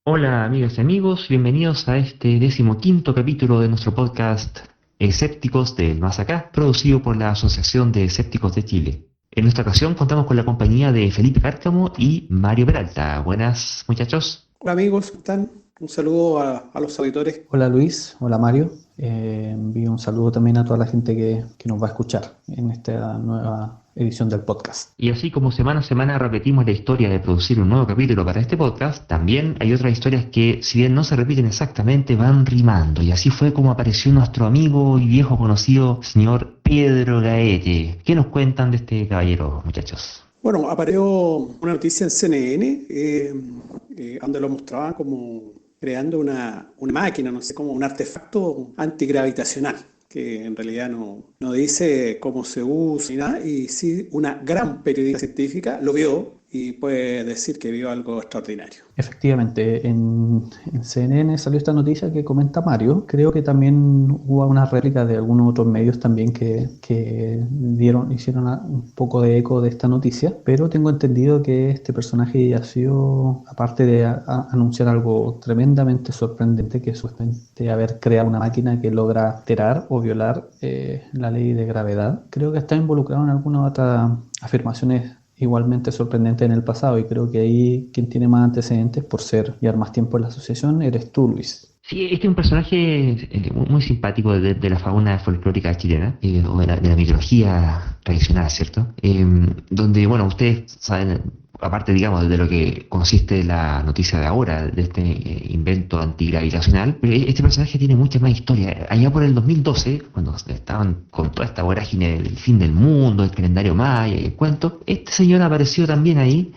Hola amigas y amigos, bienvenidos a este 15º capítulo de nuestro podcast Escépticos del Más Acá, producido por la Asociación de Escépticos de Chile. En esta ocasión contamos con la compañía de Felipe Cárcamo y Mario Peralta. Buenas muchachos. Hola amigos, ¿cómo están? Un saludo a los auditores. Hola Luis, hola Mario. Envío un saludo también a toda la gente que nos va a escuchar en esta nueva edición del podcast. Y así como semana a semana repetimos la historia de producir un nuevo capítulo para este podcast, también hay otras historias que, si bien no se repiten exactamente, van rimando. Y así fue como apareció nuestro amigo y viejo conocido, señor Pedro Gaete. ¿Qué nos cuentan de este caballero, muchachos? Bueno, apareció una noticia en CNN donde lo mostraban como creando una máquina, no sé, como un artefacto antigravitacional, que en realidad no dice cómo se usa ni nada, y sí una gran periodista científica lo vio y puede decir que vio algo extraordinario. Efectivamente, en CNN salió esta noticia que comenta Mario. Creo que también hubo una réplica de algunos otros medios también que hicieron un poco de eco de esta noticia, pero tengo entendido que este personaje ha sido, aparte de anunciar algo tremendamente sorprendente, que es supuestamente haber creado una máquina que logra alterar o violar la ley de gravedad, creo que está involucrado en algunas otras afirmaciones igualmente sorprendente en el pasado, y creo que ahí quien tiene más antecedentes por llevar más tiempo en la asociación eres tú, Luis. Sí, este es un personaje muy simpático de la fauna folclórica chilena, o de la mitología tradicional, ¿cierto? Donde, bueno, ustedes saben, aparte, digamos, de lo que consiste la noticia de ahora, de este invento antigravitacional, pero este personaje tiene mucha más historia. Allá por el 2012, cuando estaban con toda esta vorágine del fin del mundo, el calendario maya y el cuento, este señor apareció también ahí,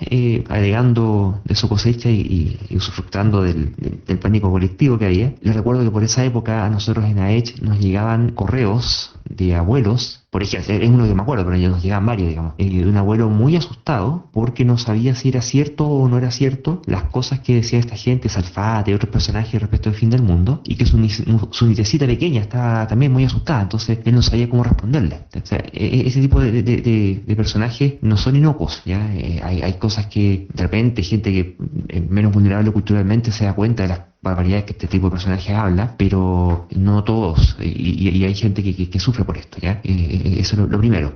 agregando de su cosecha y usufructando del pánico colectivo que había. Yo recuerdo que por esa época a nosotros en AECH nos llegaban correos de abuelos, por ejemplo, es uno que me acuerdo, pero ya nos llegaban varios, digamos, de un abuelo muy asustado porque no sabía si era cierto o no era cierto las cosas que decía esta gente, Salfate y otros personajes respecto al fin del mundo, y que su nietecita pequeña estaba también muy asustada, entonces él no sabía cómo responderle. O sea, ese tipo de personajes no son inocuos, ¿ya? Hay cosas que de repente gente que es menos vulnerable culturalmente se da cuenta de las barbaridades que este tipo de personajes habla, pero no todos, y hay gente que sufre por esto, ¿ya? Eso es lo primero.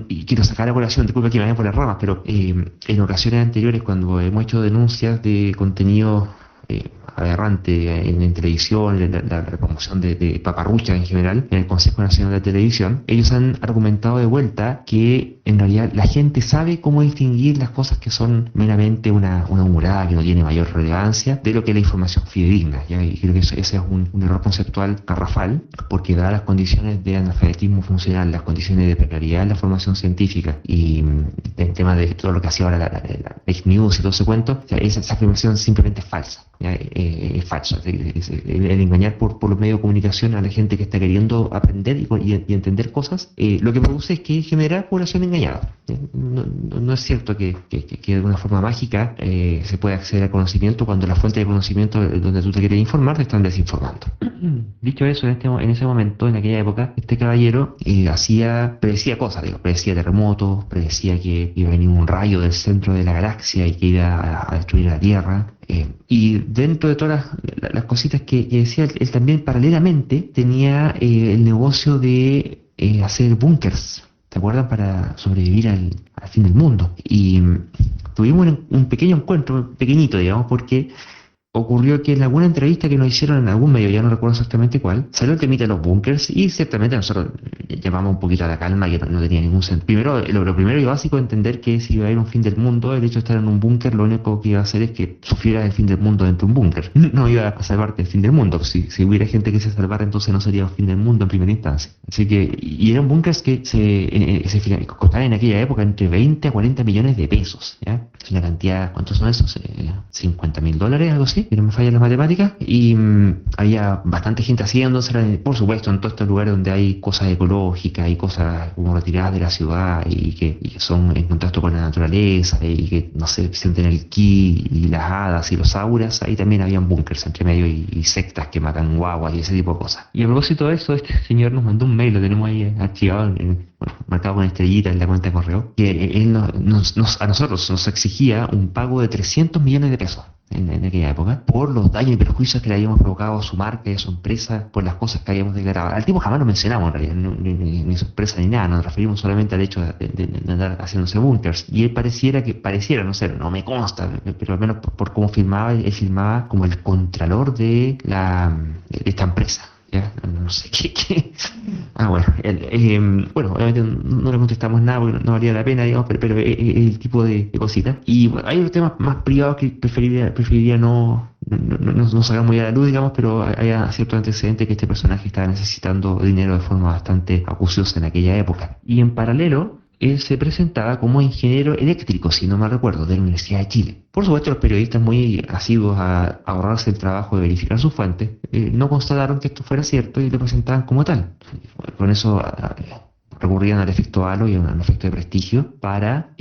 Y quiero sacar a colación, disculpa que me vayan por las ramas, pero en ocasiones anteriores, cuando hemos hecho denuncias de contenido aberrante en televisión, en la promoción de paparruchas en general, en el Consejo Nacional de Televisión, ellos han argumentado de vuelta que en realidad la gente sabe cómo distinguir las cosas que son meramente una humorada que no tiene mayor relevancia de lo que es la información fidedigna, ¿ya? Y creo que ese es un error conceptual garrafal, porque dadas las condiciones de analfabetismo funcional, las condiciones de precariedad en la formación científica y el tema de todo lo que hacía ahora la fake news y todo ese cuento, o sea, esa afirmación simplemente es falsa, ¿ya? Es falso. El engañar por los medios de comunicación a la gente que está queriendo aprender y entender cosas, lo que produce es que genera población engañada. No es cierto que de una forma mágica se puede acceder al conocimiento cuando la fuente de conocimiento donde tú te quieres informar te están desinformando. Dicho eso, en ese momento, en aquella época, este caballero predecía cosas, predecía terremotos, predecía que iba a venir un rayo del centro de la galaxia y que iba a destruir la Tierra. Y dentro de todas las cositas que decía, él también paralelamente tenía el negocio de hacer búnkers, ¿te acuerdas? Para sobrevivir al fin del mundo. Y tuvimos un pequeño encuentro, pequeñito, digamos, porque ocurrió que en alguna entrevista que nos hicieron en algún medio, ya no recuerdo exactamente cuál, salió el temita de los bunkers y ciertamente nosotros llamamos un poquito a la calma, que no tenía ningún sentido. Primero, lo primero y básico, entender que si iba a haber un fin del mundo, el hecho de estar en un búnker, lo único que iba a hacer es que sufriera el fin del mundo dentro de un búnker. No iba a salvarte del fin del mundo. Si hubiera gente que se salvara, entonces no sería el fin del mundo en primera instancia. Así que, y eran bunkers que se costaban en aquella época entre 20 a 40 millones de pesos, ¿ya? Es una cantidad, ¿cuántos son esos? $50.000, algo así, que no me fallan las matemáticas, y había bastante gente haciéndose, por supuesto, en todos estos lugares donde hay cosas ecológicas y cosas como retiradas de la ciudad y que son en contacto con la naturaleza y que, no sé, sienten el ki y las hadas y los auras. Ahí también habían búnkers entre medio y sectas que matan guaguas y ese tipo de cosas. Y a propósito de eso, este señor nos mandó un mail, lo tenemos ahí archivado bueno, marcado con estrellita en la cuenta de correo, que él a nosotros nos exigía un pago de 300 millones de pesos en aquella época, por los daños y perjuicios que le habíamos provocado a su marca y a su empresa, por las cosas que habíamos declarado. Al tipo jamás lo mencionamos en realidad, ni su empresa ni nada, nos referimos solamente al hecho de andar haciéndose bunkers. Y él pareciera, no sé, no me consta, pero al menos por cómo firmaba, él firmaba como el contralor de esta empresa. ¿Ya? No sé qué. Bueno, bueno, obviamente no le contestamos nada porque no valía la pena, digamos, pero el tipo de cositas. Y bueno, hay otros temas más privados que preferiría no sacar muy a la luz, digamos, pero hay cierto antecedente que este personaje estaba necesitando dinero de forma bastante acuciosa en aquella época. Y en paralelo, él se presentaba como ingeniero eléctrico, si no mal recuerdo, de la Universidad de Chile. Por supuesto, los periodistas muy asiduos a ahorrarse el trabajo de verificar sus fuentes, no constataron que esto fuera cierto y lo presentaban como tal. Con eso recurrían al efecto halo y al efecto de prestigio para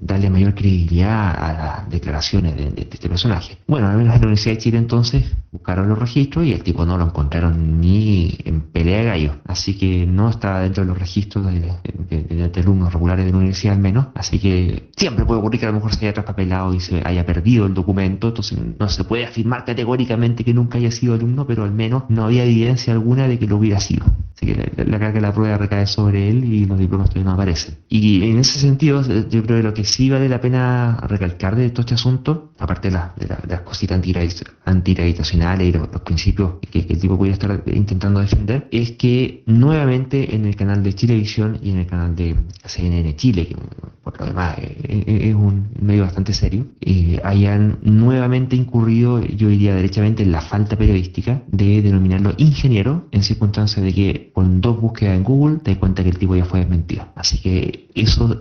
darle mayor credibilidad a las declaraciones de este personaje. Bueno, al menos en la Universidad de Chile entonces buscaron los registros y el tipo no lo encontraron ni en pelea de gallo, así que no estaba dentro de los registros de alumnos regulares de la universidad al menos, así que siempre puede ocurrir que a lo mejor se haya traspapelado y se haya perdido el documento, entonces no se puede afirmar categóricamente que nunca haya sido alumno, pero al menos no había evidencia alguna de que lo hubiera sido. Así que la carga de la prueba recae sobre él y los diplomas todavía no aparecen. Y en ese sentido, yo creo que lo que sí vale la pena recalcar de todo este asunto, aparte de las cositas antigravitacionales y los principios que el tipo pudiera estar intentando defender, es que nuevamente en el canal de Chilevisión y en el canal de CNN Chile, que por lo demás es un medio bastante serio, hayan nuevamente incurrido, yo diría derechamente, en la falta periodística de denominarlo ingeniero en circunstancias de que con 2 búsquedas en Google te das cuenta que el tipo ya fue desmentido. Así que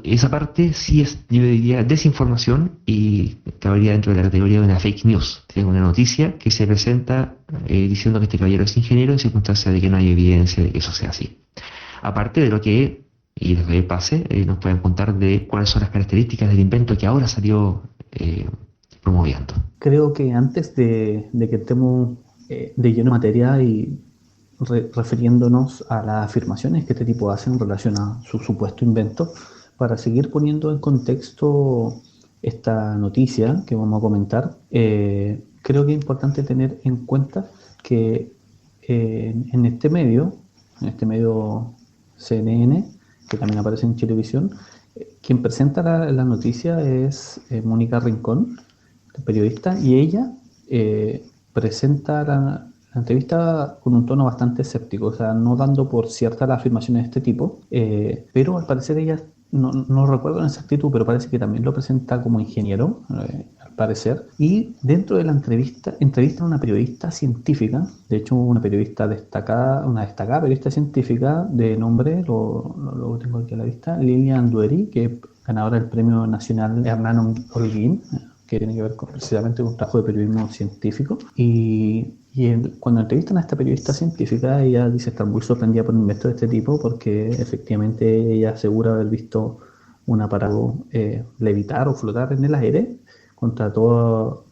esa parte sí es, yo diría, desinformación y cabería dentro de la categoría de una fake news. Es una noticia que se presenta diciendo que este caballero es ingeniero en circunstancias de que no hay evidencia de que eso sea así. Aparte de lo que, y desde el pase, nos pueden contar de cuáles son las características del invento que ahora salió promoviendo. Creo que antes de que estemos de lleno en materia y refiriéndonos a las afirmaciones que este tipo hace en relación a su supuesto invento, para seguir poniendo en contexto esta noticia que vamos a comentar, creo que es importante tener en cuenta que en este medio CNN, que también aparece en Chilevisión, quien presenta la noticia es Mónica Rincón, periodista, y ella presenta la entrevista con un tono bastante escéptico, o sea, no dando por ciertas las afirmaciones de este tipo, pero al parecer ella, no recuerdo en exactitud, pero parece que también lo presenta como ingeniero, al parecer, y dentro de la entrevista a una periodista científica, de hecho una periodista destacada, una destacada periodista científica de nombre, lo tengo aquí a la vista, Lilian Dueri, que es ganadora del Premio Nacional Hernán Holguín, que tiene que ver precisamente con un trabajo de periodismo científico, y cuando entrevistan a esta periodista científica, ella dice estar muy sorprendida por un invento de este tipo porque efectivamente ella asegura haber visto un aparato levitar o flotar en el aire contra todo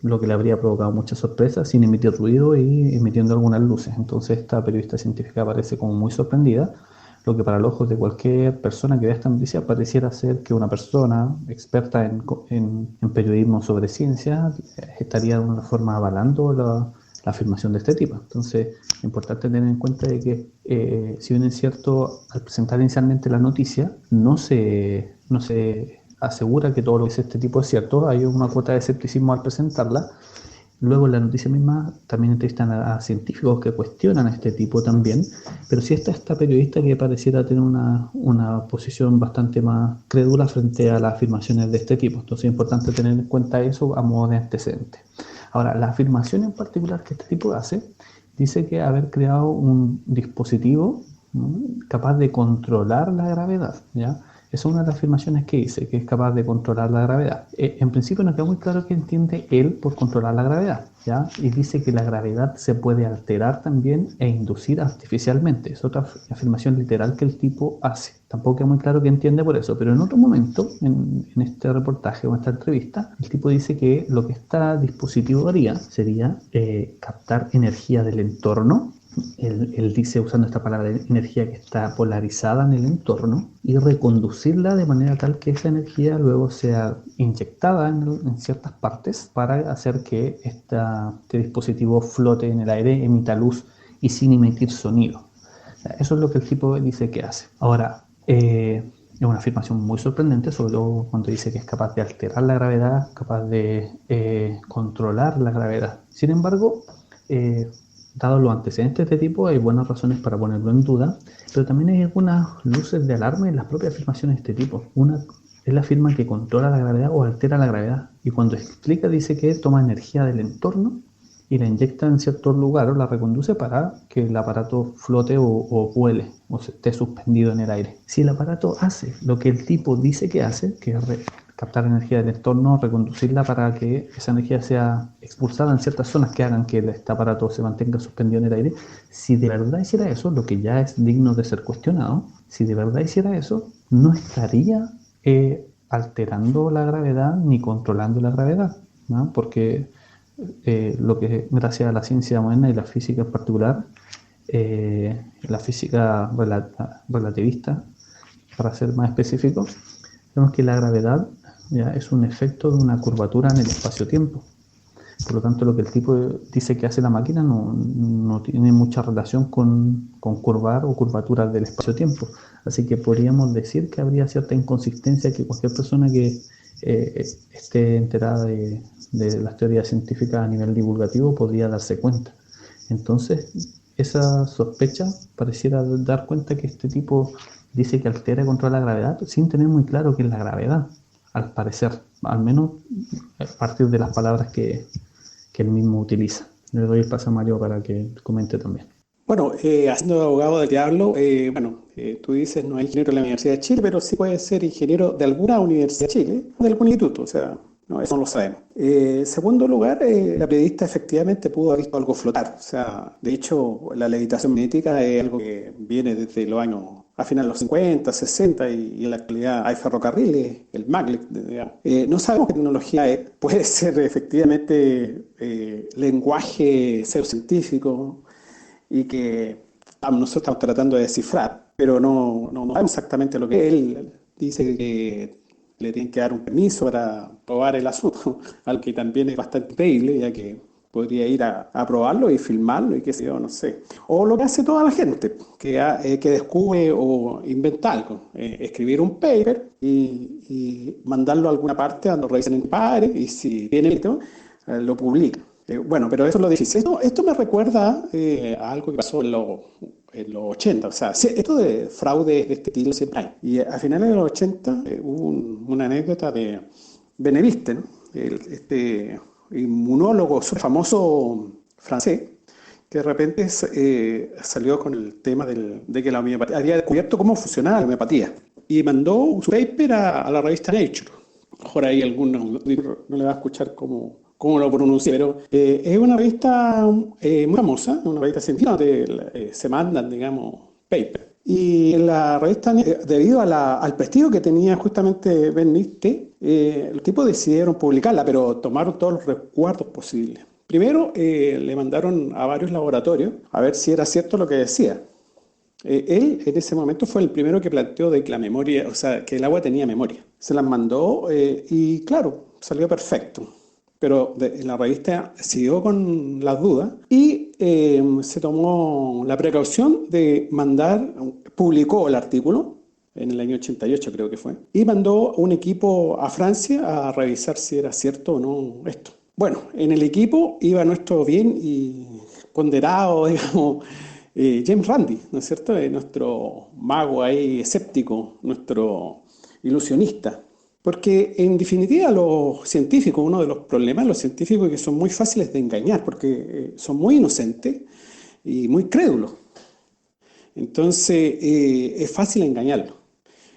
lo que le habría provocado mucha sorpresa sin emitir ruido y emitiendo algunas luces. Entonces esta periodista científica parece como muy sorprendida, lo que para los ojos de cualquier persona que vea esta noticia pareciera ser que una persona experta en periodismo sobre ciencia estaría de alguna forma avalando la afirmación de este tipo. Entonces es importante tener en cuenta de que si bien es cierto, al presentar inicialmente la noticia no se asegura que todo lo que dice este tipo es cierto, hay una cuota de escepticismo al presentarla. Luego en la noticia misma también entrevistan a científicos que cuestionan a este tipo también, pero sí está esta periodista que pareciera tener una posición bastante más crédula frente a las afirmaciones de este tipo. Entonces es importante tener en cuenta eso a modo de antecedente. Ahora, la afirmación en particular que este tipo hace, dice que haber creado un dispositivo, ¿no?, capaz de controlar la gravedad, ¿ya? Esa es una de las afirmaciones que dice, que es capaz de controlar la gravedad. En principio no queda muy claro qué entiende él por controlar la gravedad, ¿ya? Y dice que la gravedad se puede alterar también e inducir artificialmente. Es otra afirmación literal que el tipo hace. Tampoco queda muy claro qué entiende por eso, pero en otro momento, en este reportaje o en esta entrevista, el tipo dice que lo que este dispositivo haría sería captar energía del entorno, él dice, usando esta palabra de energía que está polarizada en el entorno, y reconducirla de manera tal que esa energía luego sea inyectada en ciertas partes para hacer que este dispositivo flote en el aire, emita luz y sin emitir sonido. Eso es lo que el tipo dice que hace. Ahora, es una afirmación muy sorprendente, sobre todo cuando dice que es capaz de alterar la gravedad, capaz de controlar la gravedad. Sin embargo, dados los antecedentes de este tipo, hay buenas razones para ponerlo en duda, pero también hay algunas luces de alarma en las propias afirmaciones de este tipo. Una es la afirma que controla la gravedad o altera la gravedad, y cuando explica dice que toma energía del entorno y la inyecta en cierto lugar o la reconduce para que el aparato flote o vuele o esté suspendido en el aire. Si el aparato hace lo que el tipo dice que hace, que es captar energía del entorno, reconducirla para que esa energía sea expulsada en ciertas zonas que hagan que este aparato se mantenga suspendido en el aire, si de verdad hiciera eso, lo que ya es digno de ser cuestionado, si de verdad hiciera eso, no estaría alterando la gravedad ni controlando la gravedad, ¿no? Porque lo que gracias a la ciencia moderna y la física en particular, la física relativista, para ser más específico, vemos que la gravedad ya es un efecto de una curvatura en el espacio-tiempo. Por lo tanto, lo que el tipo dice que hace la máquina no tiene mucha relación con curvar o curvaturas del espacio-tiempo. Así que podríamos decir que habría cierta inconsistencia que cualquier persona que esté enterada de las teorías científicas a nivel divulgativo podría darse cuenta. Entonces, esa sospecha pareciera dar cuenta que este tipo dice que altera y controla la gravedad sin tener muy claro qué es la gravedad, al parecer, al menos a partir de las palabras que él mismo utiliza. Le doy el paso a Mario para que comente también. Bueno, haciendo de abogado del diablo, tú dices no es ingeniero de la Universidad de Chile, pero sí puede ser ingeniero de alguna universidad de Chile, de algún instituto, o sea, no, eso no lo sabemos. Segundo lugar, la periodista efectivamente pudo haber visto algo flotar, o sea, de hecho, la levitación magnética es algo que viene desde los años, a finales de los 50, 60, y en la actualidad hay ferrocarriles, el maglev, digamos. No sabemos qué tecnología es, puede ser efectivamente lenguaje pseudocientífico, y que nosotros estamos tratando de descifrar, pero no sabemos exactamente lo que es. Él dice que le tienen que dar un permiso para probar el asunto, algo que también es bastante increíble, ya que podría ir a probarlo y filmarlo y qué sé yo, no sé. O lo que hace toda la gente, que descubre o inventa algo, escribir un paper y mandarlo a alguna parte donde lo revisen en pares y si tiene mérito, lo publica. Bueno, pero eso es lo difícil. Esto me recuerda a algo que pasó en los 80. O sea, esto de fraude de este estilo siempre hay. Y a finales de los 80 hubo una anécdota de Benveniste, ¿no? Este inmunólogo súper famoso francés, que de repente salió con el tema de que la homeopatía había descubierto cómo funcionaba la homeopatía. Y mandó su paper a la revista Nature. Mejor ahí alguno no le va a escuchar cómo lo pronuncié, pero es una revista muy famosa, una revista científica donde se mandan, digamos, papers. Y en la revista, debido al prestigio que tenía justamente Benveniste, los tipos decidieron publicarla, pero tomaron todos los resguardos posibles. Primero, le mandaron a varios laboratorios a ver si era cierto lo que decía. Él en ese momento fue el primero que planteó de que la memoria, o sea, que el agua tenía memoria. Se las mandó y claro, salió perfecto. Pero en la revista siguió con las dudas y se tomó la precaución de publicó el artículo en el año 88 creo que fue, y mandó un equipo a Francia a revisar si era cierto o no esto. Bueno, en el equipo iba nuestro bien y ponderado, digamos, James Randi, ¿no es cierto? Nuestro mago ahí escéptico, nuestro ilusionista. Porque en definitiva los científicos, uno de los problemas de los científicos es que son muy fáciles de engañar, porque son muy inocentes y muy crédulos. Entonces es fácil engañarlos.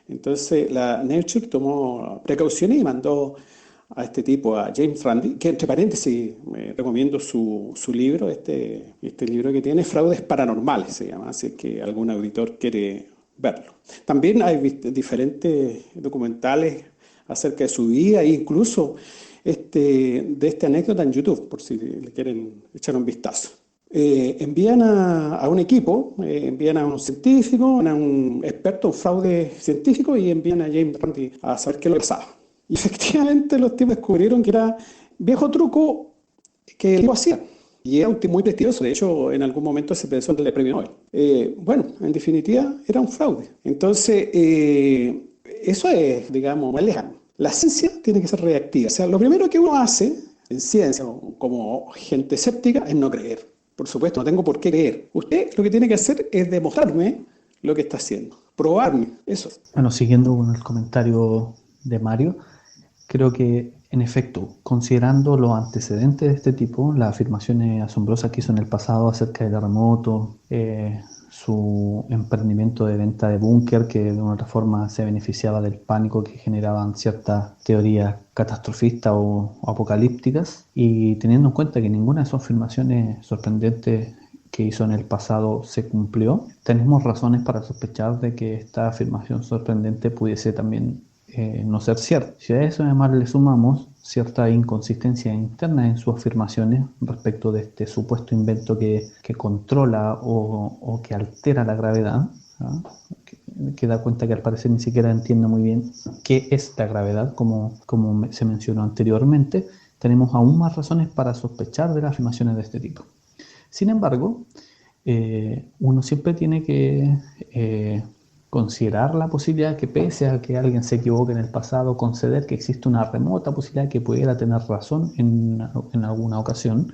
Entonces la Nature tomó precauciones y mandó a este tipo, a James Randi, que entre paréntesis recomiendo su libro, este libro que tiene, Fraudes Paranormales se llama, así que algún auditor quiere verlo. También hay diferentes documentales acerca de su vida e incluso de esta anécdota en YouTube, por si le quieren echar un vistazo. envían a un equipo, envían a un científico, a un experto en fraude científico y envían a James Randi a saber qué es lo que pasaba. Y efectivamente los tipos descubrieron que era viejo truco que el tipo hacía. Y era un tipo muy prestigioso, de hecho en algún momento se pensó en el premio Nobel. Bueno, en definitiva era un fraude. Entonces, eso es, digamos, más lejano. La ciencia tiene que ser reactiva. O sea, lo primero que uno hace en ciencia, como gente escéptica, es no creer. Por supuesto, no tengo por qué creer. Usted lo que tiene que hacer es demostrarme lo que está haciendo, probarme, eso. Bueno, siguiendo con el comentario de Mario, creo que en efecto, considerando los antecedentes de este tipo, las afirmaciones asombrosas que hizo en el pasado acerca del terremoto, su emprendimiento de venta de búnker, que de una otra forma se beneficiaba del pánico que generaban ciertas teorías catastrofistas o apocalípticas, y teniendo en cuenta que ninguna de esas afirmaciones sorprendentes que hizo en el pasado se cumplió, tenemos razones para sospechar de que esta afirmación sorprendente pudiese también no ser cierta. Si a eso además le sumamos cierta inconsistencia interna en sus afirmaciones respecto de este supuesto invento que controla o que altera la gravedad, ¿no? que da cuenta que al parecer ni siquiera entiende muy bien qué es la gravedad, como se mencionó anteriormente, tenemos aún más razones para sospechar de las afirmaciones de este tipo. Sin embargo, uno siempre tiene que considerar la posibilidad que, pese a que alguien se equivoque en el pasado, conceder que existe una remota posibilidad que pudiera tener razón en alguna ocasión,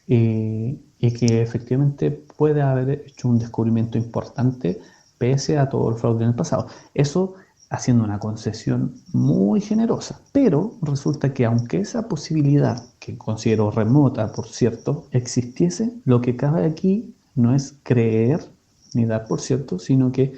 y que efectivamente puede haber hecho un descubrimiento importante pese a todo el fraude en el pasado. Eso haciendo una concesión muy generosa. Pero resulta que aunque esa posibilidad, que considero remota, por cierto, existiese, lo que cabe aquí no es creer ni dar por cierto, sino que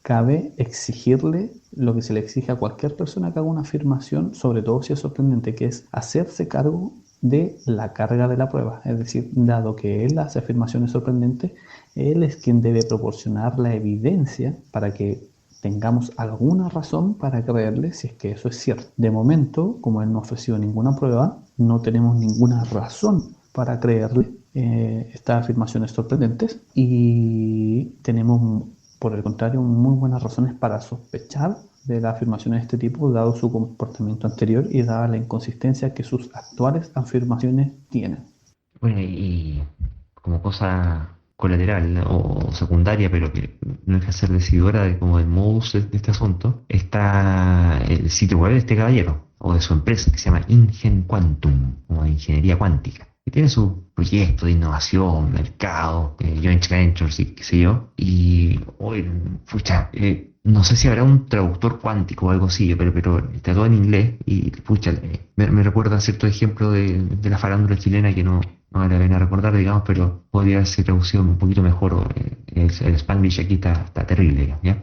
cabe exigirle lo que se le exige a cualquier persona que haga una afirmación, sobre todo si es sorprendente, que es hacerse cargo de la carga de la prueba. Es decir, dado que él hace afirmaciones sorprendentes, él es quien debe proporcionar la evidencia para que tengamos alguna razón para creerle si es que eso es cierto. De momento, como él no ha ofrecido ninguna prueba, no tenemos ninguna razón para creerle estas afirmaciones sorprendentes, y tenemos, por el contrario, muy buenas razones para sospechar de las afirmaciones de este tipo, dado su comportamiento anterior y dada la inconsistencia que sus actuales afirmaciones tienen. Bueno, y como cosa colateral, ¿no? O secundaria, pero que no deja de ser decidora de como el modus de este asunto, está el sitio web de este caballero, o de su empresa, que se llama Ingen Quantum, o Ingeniería Cuántica, que tiene su proyecto de innovación, mercado, joint ventures y qué sé yo, y hoy, pucha, no sé si habrá un traductor cuántico o algo así, pero está todo en inglés y, pucha, me recuerda a cierto ejemplo de la farándula chilena que no vale la pena recordar, digamos, pero podría ser traducido un poquito mejor. El Spanglish aquí está terrible, ¿ya?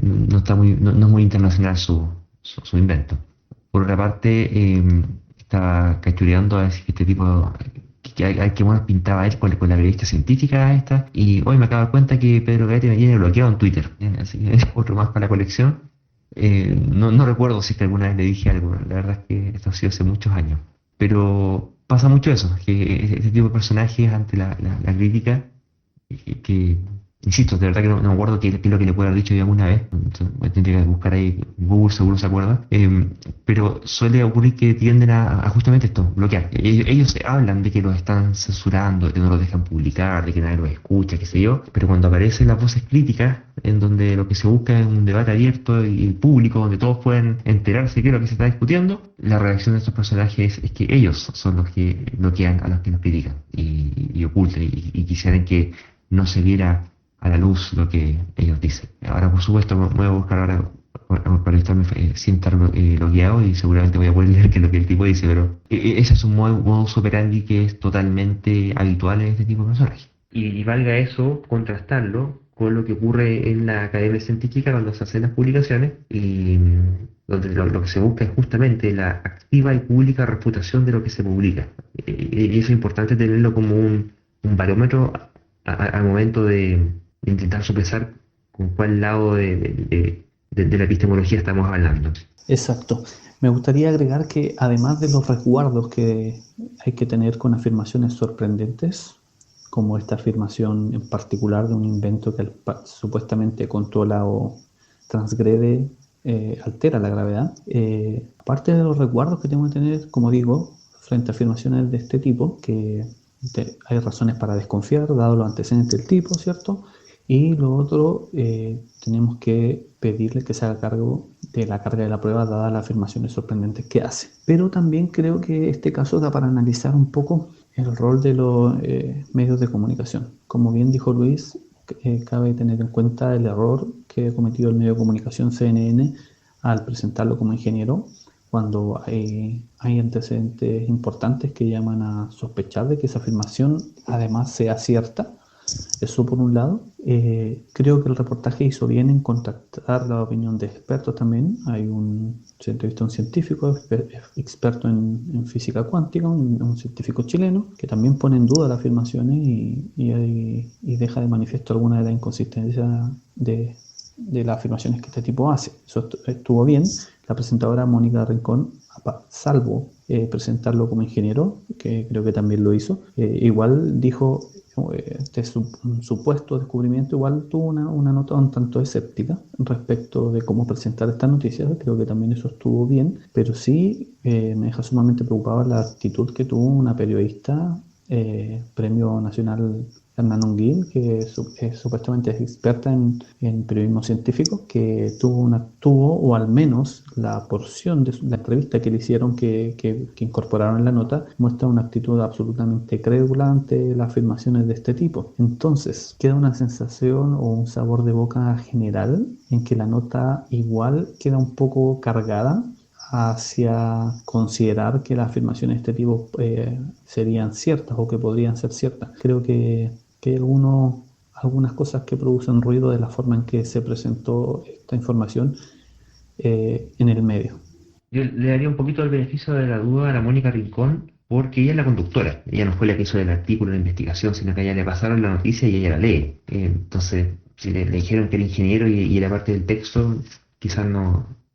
No es muy internacional su invento. Por otra parte, estaba cachureando a decir que este tipo, que bueno pintaba él con la revista científica esta, y hoy me acabo de dar cuenta que Pedro Gaete me tiene bloqueado en Twitter, ¿ya? Así que es otro más para la colección. No recuerdo si es que alguna vez le dije algo, la verdad es que esto ha sido hace muchos años, pero pasa mucho eso, que este tipo de personajes ante la crítica, que insisto, de verdad que no me acuerdo qué es lo que le puedo haber dicho yo alguna vez, tendría que buscar ahí Google, seguro se acuerda, pero suele ocurrir que tienden a justamente esto, bloquear. Ellos hablan de que los están censurando, de que no los dejan publicar, de que nadie los escucha, qué sé yo, pero cuando aparecen las voces críticas, en donde lo que se busca es un debate abierto y público, donde todos pueden enterarse de qué es lo que se está discutiendo, la reacción de estos personajes es que ellos son los que bloquean a los que nos critican y ocultan y quisieran que no se viera a la luz lo que ellos dicen. Ahora, por supuesto, me voy a buscar ahora para estarme sin estar logueado, y seguramente voy a poder leer qué es lo que el tipo dice, pero ese es un modus operandi que es totalmente habitual en este tipo de personajes. Y valga eso contrastarlo con lo que ocurre en la academia científica cuando se hacen las publicaciones, y donde lo que se busca es justamente la activa y pública refutación de lo que se publica. Y eso es importante tenerlo como un barómetro al momento de intentar sopesar con cuál lado de la epistemología estamos hablando. Exacto. Me gustaría agregar que además de los resguardos que hay que tener con afirmaciones sorprendentes, como esta afirmación en particular de un invento que supuestamente controla o transgrede, altera la gravedad. Aparte de los recuerdos que tengo que tener, como digo, frente a afirmaciones de este tipo, que hay razones para desconfiar, dado los antecedentes del tipo, ¿cierto? Y lo otro, tenemos que pedirle que se haga cargo de la carga de la prueba, dadas las afirmaciones sorprendentes que hace. Pero también creo que este caso da para analizar un poco el rol de los medios de comunicación. Como bien dijo Luis, cabe tener en cuenta el error que ha cometido el medio de comunicación CNN al presentarlo como ingeniero, cuando hay antecedentes importantes que llaman a sospechar de que esa afirmación además sea cierta. Eso por un lado. Creo que el reportaje hizo bien en contactar la opinión de expertos también. Se entrevistó a un científico experto en física cuántica, un científico chileno, que también pone en duda las afirmaciones y deja de manifiesto algunas de las inconsistencias de las afirmaciones que este tipo hace. Eso estuvo bien. La presentadora Mónica Rincón, salvo presentarlo como ingeniero, que creo que también lo hizo, igual dijo, este supuesto descubrimiento igual tuvo una nota un tanto escéptica respecto de cómo presentar estas noticias. Creo que también eso estuvo bien, pero sí me deja sumamente preocupado la actitud que tuvo una periodista, Premio Nacional Hernán Unguín, que supuestamente es experta en periodismo científico, que tuvo, o al menos la porción de la entrevista que le hicieron, que incorporaron en la nota, muestra una actitud absolutamente crédula ante las afirmaciones de este tipo. Entonces, queda una sensación o un sabor de boca general en que la nota igual queda un poco cargada hacia considerar que las afirmaciones de este tipo serían ciertas o que podrían ser ciertas. Creo que hay algunas cosas que producen ruido de la forma en que se presentó esta información en el medio. Yo le daría un poquito el beneficio de la duda a la Mónica Rincón, porque ella es la conductora. Ella no fue la que hizo el artículo de investigación, sino que a ella le pasaron la noticia y ella la lee. Entonces, si le dijeron que era ingeniero y era parte del texto, quizás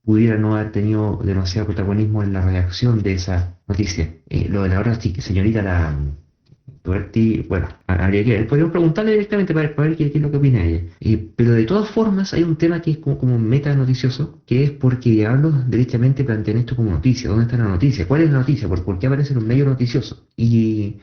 pudiera no haber tenido demasiado protagonismo en la redacción de esa noticia. Lo de la otra señorita, la Tuerti, bueno, habría que ver. Podríamos preguntarle directamente para ver qué es lo que opina ella. Pero de todas formas, hay un tema que es como meta noticioso, que es porque diablos derechamente plantean esto como noticia. ¿Dónde está la noticia? ¿Cuál es la noticia? ¿Por qué aparece en un medio noticioso? Y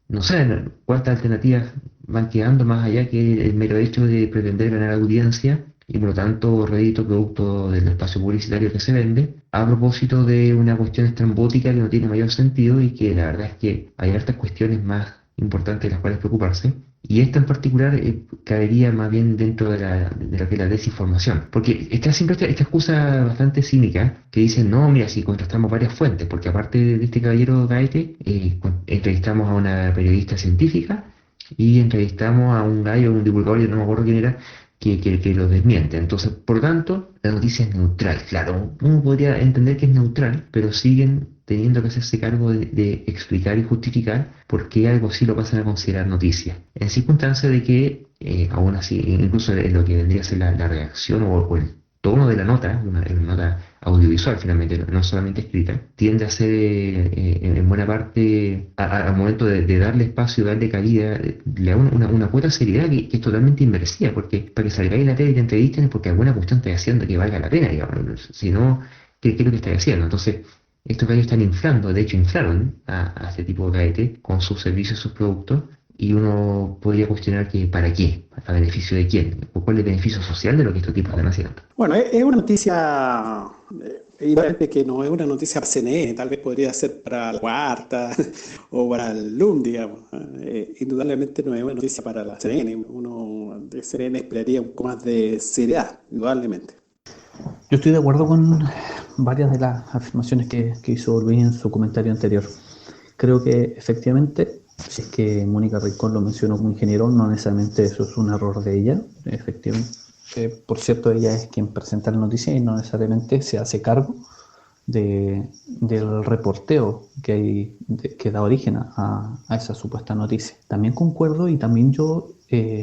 no sé cuántas alternativas van quedando más allá que el mero hecho de pretender ganar audiencia y por lo tanto rédito producto del espacio publicitario que se vende, a propósito de una cuestión estrambótica que no tiene mayor sentido y que la verdad es que hay hartas cuestiones más importantes de las cuales preocuparse, y esta en particular caería más bien dentro de lo que es la desinformación, porque está siempre esta excusa bastante cínica que dice, no, mira, si contrastamos varias fuentes, porque aparte de este caballero Gaete, entrevistamos a una periodista científica y entrevistamos a un gallo, un divulgador, yo no me acuerdo quién era, que lo desmiente. Entonces, por tanto, la noticia es neutral. Claro, uno podría entender que es neutral, pero siguen teniendo que hacerse cargo de explicar y justificar por qué algo sí lo pasan a considerar noticia. En circunstancia de que, aún así, incluso en lo que vendría a ser la reacción o el tono de la nota, una nota audiovisual finalmente, no solamente escrita, tiende a ser en buena parte, al momento de darle espacio, darle cabida, le da una cuota de seriedad que es totalmente inmersiva, porque para que salgáis en la tele y te entrevisten es porque alguna cuestión estáis haciendo que valga la pena, digamos, si no, ¿qué es lo que estáis haciendo? Entonces, estos gallos están inflando, de hecho inflaron a este tipo de gaete con sus servicios, sus productos, y uno podría cuestionar que ¿para qué? ¿A beneficio de quién? ¿Cuál es el beneficio social de lo que estos tipos están haciendo? Bueno, es una noticia, igualmente que no es una noticia para CNN, tal vez podría ser para la Cuarta o para el LUM, digamos. Indudablemente no es una noticia para la CNN, uno de CNN esperaría un poco más de seriedad, indudablemente. Yo estoy de acuerdo con varias de las afirmaciones que hizo Luis en su comentario anterior. Creo que efectivamente, si es que Mónica Rincón lo mencionó como ingeniero, no necesariamente eso es un error de ella. Efectivamente, por cierto, ella es quien presenta la noticia y no necesariamente se hace cargo del reporteo que da origen a esa supuesta noticia. También concuerdo y también yo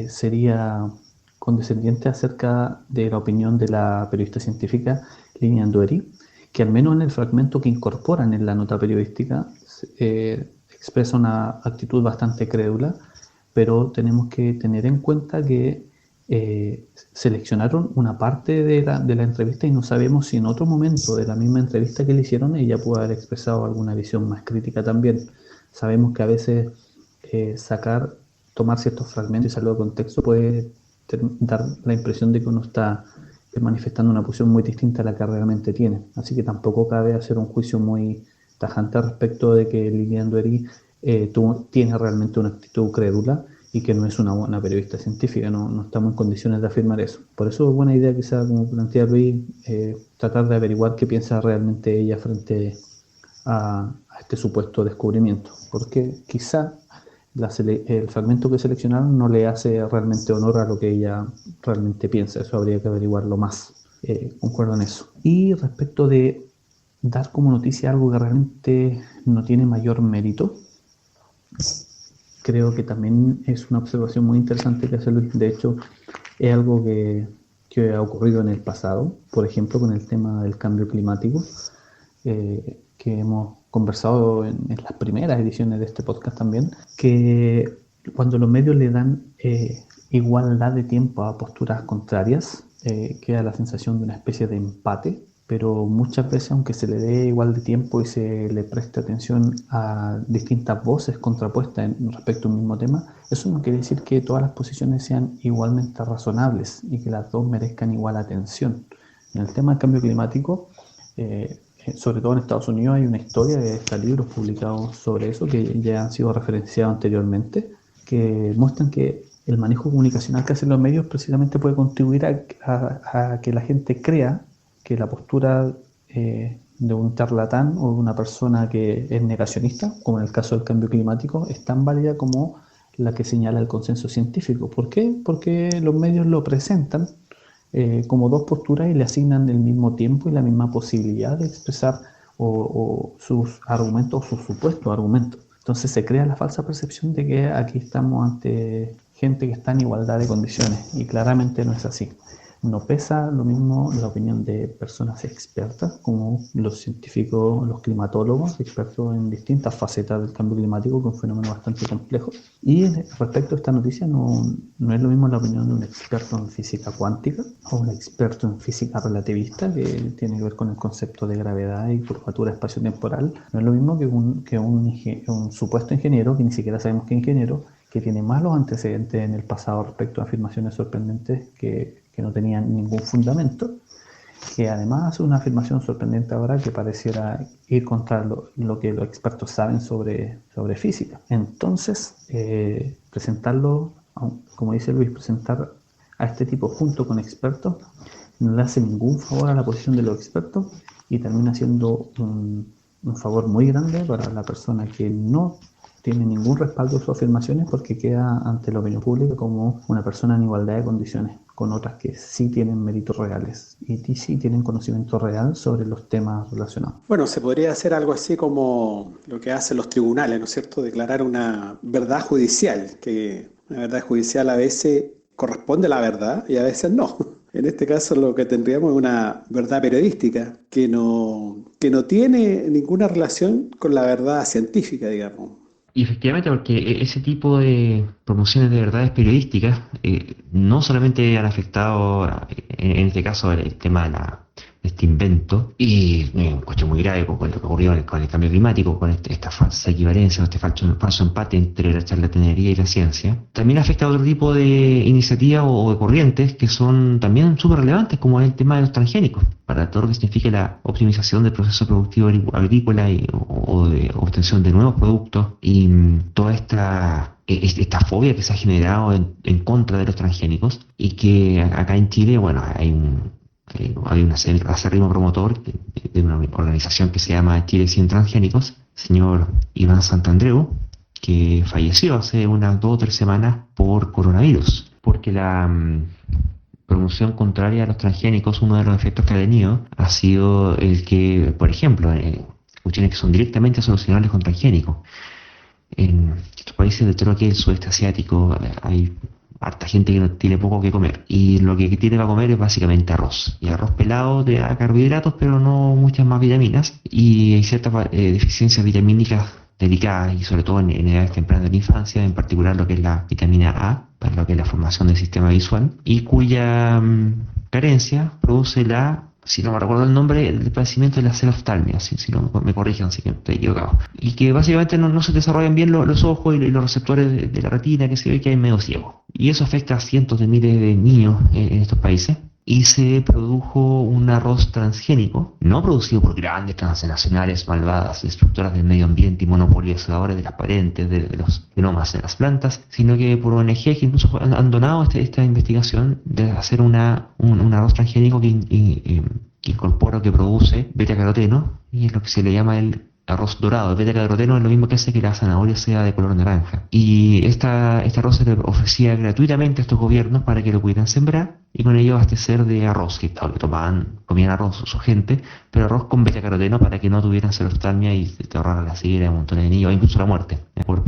sería condescendiente acerca de la opinión de la periodista científica Lilian Duery, que al menos en el fragmento que incorporan en la nota periodística expresa una actitud bastante crédula pero tenemos que tener en cuenta que seleccionaron una parte de la entrevista y no sabemos si en otro momento de la misma entrevista que le hicieron ella pudo haber expresado alguna visión más crítica también. Sabemos que a veces tomar ciertos fragmentos y salirlo de contexto puede dar la impresión de que uno está manifestando una posición muy distinta a la que realmente tiene. Así que tampoco cabe hacer un juicio muy tajante al respecto de que Lilian Duery tiene realmente una actitud crédula y que no es una buena periodista científica. No estamos en condiciones de afirmar eso. Por eso es buena idea, quizá, como plantea Luis, tratar de averiguar qué piensa realmente ella frente a este supuesto descubrimiento, porque quizá el fragmento que seleccionaron no le hace realmente honor a lo que ella realmente piensa. Eso habría que averiguarlo más. Concuerdo en eso. Y respecto de dar como noticia algo que realmente no tiene mayor mérito, creo que también es una observación muy interesante que hace Luis. De hecho, es algo que ha ocurrido en el pasado, por ejemplo, con el tema del cambio climático, que hemos conversado en las primeras ediciones de este podcast también, que cuando los medios le dan igualdad de tiempo a posturas contrarias, queda la sensación de una especie de empate, pero muchas veces, aunque se le dé igual de tiempo y se le preste atención a distintas voces contrapuestas respecto a un mismo tema, eso no quiere decir que todas las posiciones sean igualmente razonables y que las dos merezcan igual atención. En el tema del cambio climático, sobre todo en Estados Unidos, hay una historia de libros publicados sobre eso que ya han sido referenciados anteriormente, que muestran que el manejo comunicacional que hacen los medios precisamente puede contribuir a que la gente crea que la postura de un charlatán o de una persona que es negacionista, como en el caso del cambio climático, es tan válida como la que señala el consenso científico. ¿Por qué? Porque los medios lo presentan como dos posturas y le asignan el mismo tiempo y la misma posibilidad de expresar o sus argumentos o sus supuestos argumentos. Entonces se crea la falsa percepción de que aquí estamos ante gente que está en igualdad de condiciones, y claramente no es así. No pesa lo mismo la opinión de personas expertas como los científicos, los climatólogos, expertos en distintas facetas del cambio climático, que es un fenómeno bastante complejo. Y respecto a esta noticia, no es lo mismo la opinión de un experto en física cuántica o un experto en física relativista, que tiene que ver con el concepto de gravedad y curvatura espacio-temporal. No es lo mismo que un supuesto ingeniero, que ni siquiera sabemos qué ingeniero, que tiene malos antecedentes en el pasado respecto a afirmaciones sorprendentes que no tenían ningún fundamento, que además hace una afirmación sorprendente ahora que pareciera ir contra lo que los expertos saben sobre física. Entonces, presentarlo, como dice Luis, presentar a este tipo junto con expertos no le hace ningún favor a la posición de los expertos y termina siendo un favor muy grande para la persona que no tiene ningún respaldo de sus afirmaciones, porque queda ante la opinión pública como una persona en igualdad de condiciones con otras que sí tienen méritos reales y sí tienen conocimiento real sobre los temas relacionados. Bueno, se podría hacer algo así como lo que hacen los tribunales, ¿no es cierto? Declarar una verdad judicial, que una verdad judicial a veces corresponde a la verdad y a veces no. En este caso lo que tendríamos es una verdad periodística que no tiene ninguna relación con la verdad científica, digamos. Y efectivamente, porque ese tipo de promociones de verdades periodísticas no solamente han afectado, en este caso, el tema de este invento, y un cuestión muy grave con lo que ocurrió con el cambio climático, con esta falsa equivalencia, este falso empate entre la charlatanería y la ciencia, también afecta a otro tipo de iniciativas o de corrientes que son también súper relevantes, como el tema de los transgénicos, para todo lo que significa la optimización del proceso productivo agrícola o de obtención de nuevos productos, y toda esta fobia que se ha generado en contra de los transgénicos, y que acá en Chile, bueno, hay un acérrimo promotor de una organización que se llama Chile Sin Transgénicos, señor Iván Santandreu, que falleció hace unas 2 o 3 semanas por coronavirus, porque la promoción contraria a los transgénicos, uno de los efectos que ha tenido ha sido el que, por ejemplo, cuestiones que son directamente solucionables con transgénicos. En estos países de todo lo que es el sudeste asiático hay harta gente que no tiene poco que comer, y lo que tiene para comer es básicamente arroz, y arroz pelado de carbohidratos, pero no muchas más vitaminas, y hay ciertas deficiencias vitamínicas delicadas y sobre todo en edades tempranas de la infancia, en particular lo que es la vitamina A, para lo que es la formación del sistema visual, y cuya carencia produce si no me recuerdo el nombre, el padecimiento de la celoftalmia, si no me corrigen si estoy equivocado. Y que básicamente no se desarrollan bien los ojos y los receptores de la retina, que se ve que hay medio ciego. Y eso afecta a cientos de miles de niños en estos países. Y se produjo un arroz transgénico, no producido por grandes transnacionales malvadas, destructoras del medio ambiente y monopolizadores de las patentes de los genomas en las plantas, sino que por ONG que incluso han donado esta investigación de hacer un arroz transgénico que incorpora o que produce beta-caroteno, y es lo que se le llama el arroz dorado. El beta-caroteno es lo mismo que hace que la zanahoria sea de color naranja. Y este arroz se le ofrecía gratuitamente a estos gobiernos para que lo pudieran sembrar y con ello abastecer de arroz, que comían arroz su gente, pero arroz con beta-caroteno para que no tuvieran celoftalmia y te ahorraran la ceguera de montones de niños, o incluso la muerte, por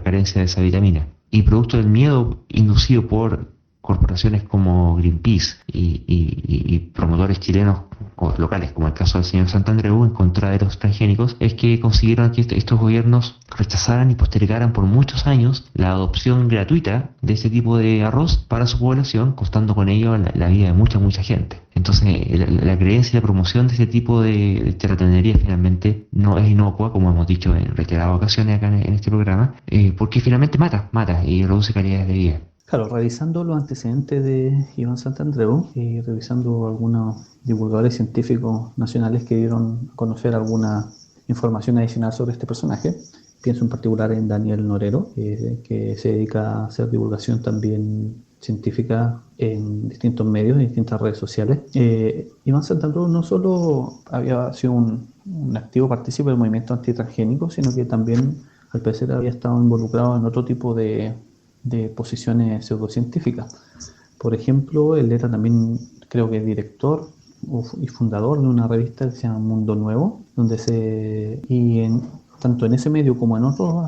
carencia de esa vitamina. Y producto del miedo inducido por corporaciones como Greenpeace y promotores chilenos o locales, como el caso del señor Santandreu, en contra de los transgénicos, es que consiguieron que estos gobiernos rechazaran y postergaran por muchos años la adopción gratuita de este tipo de arroz para su población, costando con ello la vida de mucha gente. Entonces, la creencia y la promoción de este tipo de charlatanería finalmente no es inocua, como hemos dicho en reiteradas ocasiones acá en este programa, porque finalmente mata y reduce calidades de vida. Claro, revisando los antecedentes de Iván Santandreu y revisando algunos divulgadores científicos nacionales que dieron a conocer alguna información adicional sobre este personaje, pienso en particular en Daniel Norero, que se dedica a hacer divulgación también científica en distintos medios, en distintas redes sociales. Iván Santandreu no solo había sido un activo partícipe del movimiento antitransgénico, sino que también al parecer había estado involucrado en otro tipo de posiciones pseudocientíficas. Por ejemplo, él era también, creo que director y fundador de una revista que se llama Mundo Nuevo, tanto en ese medio como en otros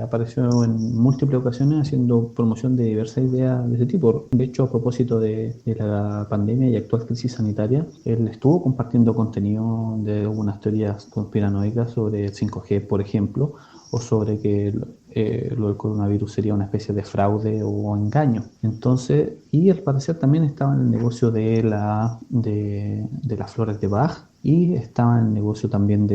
apareció en múltiples ocasiones haciendo promoción de diversas ideas de ese tipo. De hecho, a propósito de la pandemia y actual crisis sanitaria, él estuvo compartiendo contenido de algunas teorías conspiranoicas sobre el 5G, por ejemplo, o sobre que lo del coronavirus sería una especie de fraude o engaño. Entonces, y al parecer también estaba en el negocio de las flores de Bach, y estaba en el negocio también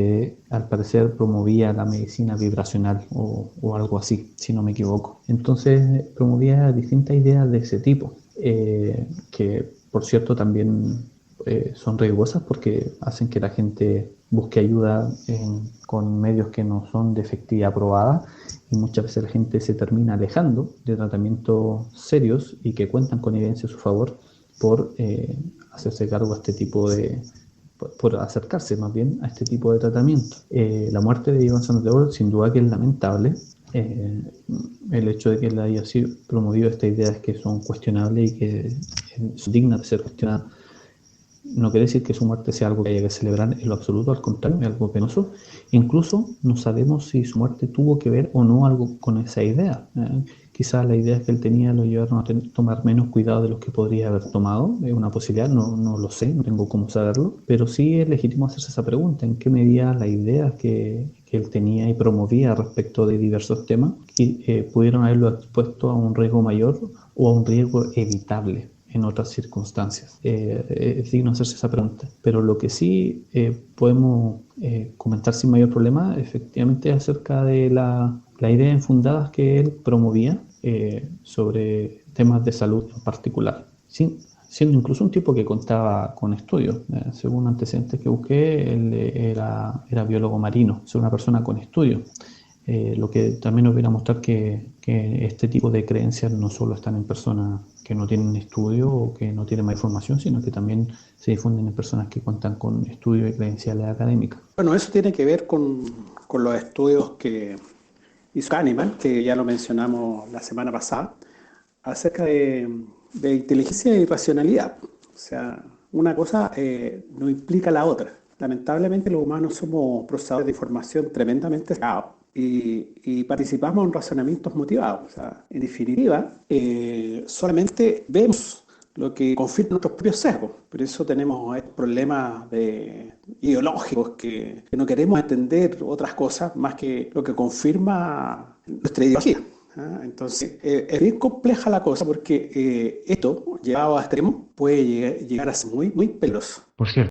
al parecer promovía la medicina vibracional o algo así, si no me equivoco. Entonces promovía distintas ideas de ese tipo, que por cierto también son riesgosas porque hacen que la gente busque ayuda con medios que no son de efectividad probada, y muchas veces la gente se termina alejando de tratamientos serios y que cuentan con evidencia a su favor por hacerse cargo a este tipo por acercarse más bien a este tipo de tratamiento. La muerte de Iván Santandreu sin duda que es lamentable. El hecho de que él haya sido promovido estas ideas que son cuestionables y que son dignas de ser cuestionadas no quiere decir que su muerte sea algo que haya que celebrar en lo absoluto, al contrario, es algo penoso. Incluso no sabemos si su muerte tuvo que ver o no algo con esa idea. Quizás las ideas que él tenía lo llevaron a tomar menos cuidado de los que podría haber tomado. Es una posibilidad, no lo sé, no tengo cómo saberlo. Pero sí es legítimo hacerse esa pregunta: ¿en qué medida las ideas que él tenía y promovía respecto de diversos temas pudieron haberlo expuesto a un riesgo mayor o a un riesgo evitable en otras circunstancias? Es digno hacerse esa pregunta. Pero lo que sí podemos comentar sin mayor problema, efectivamente, acerca de las ideas infundadas que él promovía sobre temas de salud en particular, siendo incluso un tipo que contaba con estudios. Según antecedentes que busqué, él era biólogo marino, es una persona con estudios. Lo que también nos viene a mostrar que este tipo de creencias no solo están en personas que no tienen estudio o que no tienen más información, sino que también se difunden en personas que cuentan con estudios y credenciales académicas. Bueno, eso tiene que ver con los estudios que hizo Kahneman, que ya lo mencionamos la semana pasada, acerca de inteligencia y racionalidad. O sea, una cosa no implica la otra. Lamentablemente los humanos somos procesadores de información tremendamente cerrados y participamos en razonamientos motivados. O sea, en definitiva, solamente vemos lo que confirma nuestros propios sesgos. Por eso tenemos problemas ideológicos que no queremos entender otras cosas más que lo que confirma nuestra ideología. Entonces, es bien compleja la cosa porque esto, llevado a extremos, puede llegar a ser muy, muy peligroso. Por cierto.